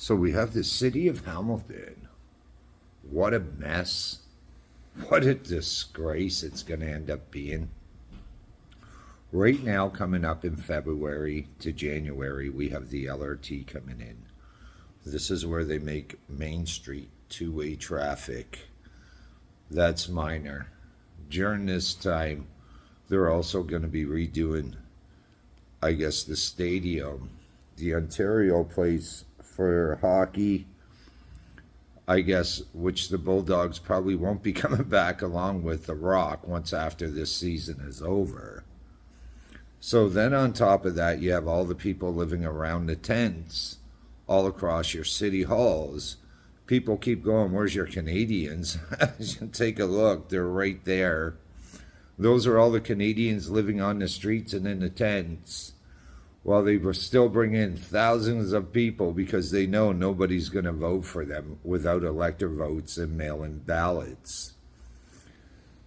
So we have the city of Hamilton. What a mess. What a disgrace it's going to end up being. Right now, coming up in February to January, we have the LRT coming in. This is where they make Main Street two-way traffic. That's minor. During this time, they're also going to be redoing, I guess, the stadium, the Ontario place for hockey, I guess, which the Bulldogs probably won't be coming back along with the Rock once after this season is over. So then on top of that, you have all the people living around the tents all across your city halls. People keep going, where's your Canadians? Take a look, they're right there. Those are all the Canadians living on the streets and in the tents, while they were still bringing in thousands of people because they know nobody's going to vote for them without elector votes and mail-in ballots.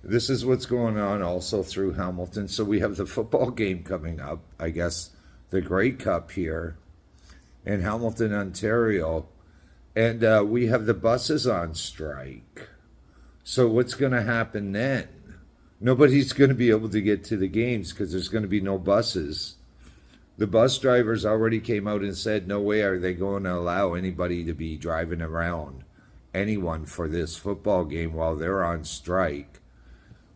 This is what's going on also through Hamilton. So we have the football game coming up, I guess the Grey Cup here in Hamilton, Ontario, and we have the buses on strike. So what's going to happen then? Nobody's going to be able to get to the games because there's going to be no buses. The bus drivers already came out and said, no way are they going to allow anybody to be driving around anyone for this football game while they're on strike.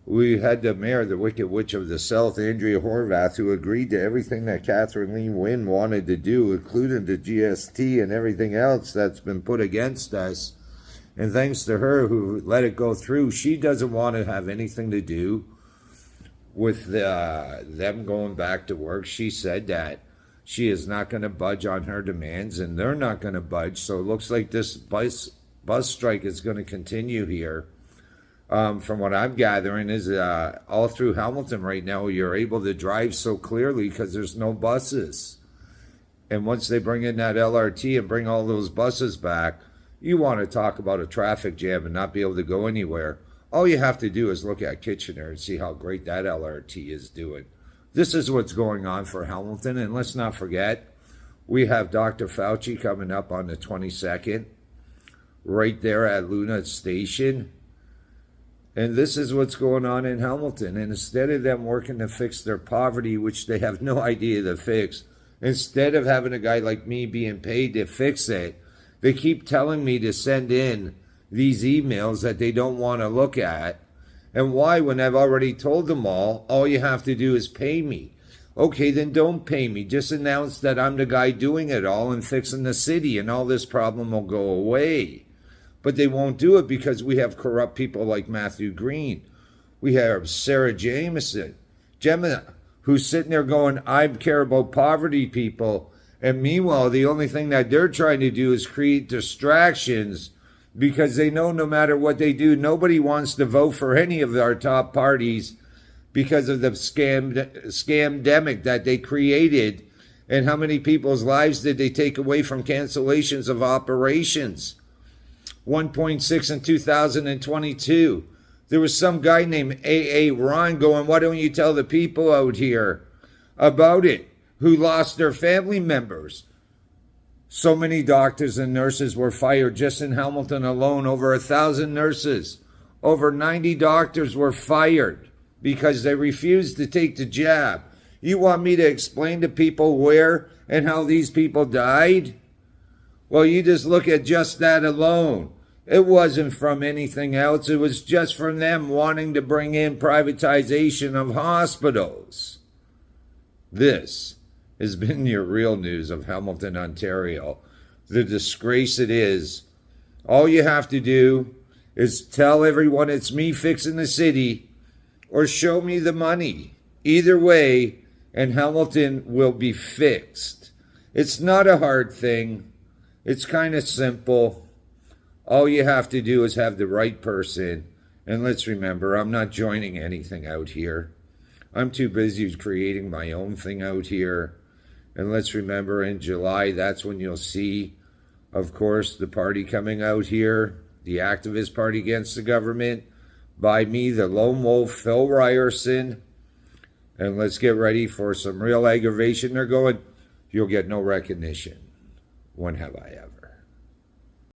We had the mayor, the Wicked Witch of the South, Andrea Horvath, who agreed to everything that Catherine Lee Wynne wanted to do, including the GST and everything else that's been put against us. And thanks to her, who let it go through, she doesn't want to have anything to do with them going back to work. She said that she is not going to budge on her demands, and they're not going to budge. So it looks like this bus strike is going to continue here. From what I'm gathering is all through Hamilton right now, you're able to drive so clearly because there's no buses. And once they bring in that LRT and bring all those buses back, you want to talk about a traffic jam and not be able to go anywhere. All you have to do is look at Kitchener and see how great that LRT is doing. This is what's going on for Hamilton. And let's not forget, we have Dr. Fauci coming up on the 22nd, right there at Luna Station. And this is what's going on in Hamilton. And instead of them working to fix their poverty, which they have no idea to fix, instead of having a guy like me being paid to fix it, they keep telling me to send in these emails that they don't want to look at. And why, when I've already told them all you have to do is pay me? Okay, then don't pay me. Just announce that I'm the guy doing it all and fixing the city, and all this problem will go away. But they won't do it because we have corrupt people like Matthew Green. We have Sarah Gemma, who's sitting there going, I care about poverty people. And meanwhile, the only thing that they're trying to do is create distractions because they know no matter what they do, nobody wants to vote for any of our top parties because of the scamdemic that they created. And how many people's lives did they take away from cancellations of operations? 1.6 in 2022. There was some guy named A.A. Ron going, why don't you tell the people out here about it, who lost their family members? So many doctors and nurses were fired just in Hamilton alone, over 1,000 nurses. Over 90 doctors were fired because they refused to take the jab. You want me to explain to people where and how these people died? Well, you just look at just that alone. It wasn't from anything else. It was just from them wanting to bring in privatization of hospitals. This has been your real news of Hamilton, Ontario. The disgrace it is. All you have to do is tell everyone it's me fixing the city or show me the money. Either way, and Hamilton will be fixed. It's not a hard thing. It's kind of simple. All you have to do is have the right person. And let's remember, I'm not joining anything out here. I'm too busy creating my own thing out here. And let's remember, in July, that's when you'll see, of course, the party coming out here, the activist party against the government, by me, the lone wolf, Phil Ryerson. And let's get ready for some real aggravation. They're going, you'll get no recognition. When have I ever?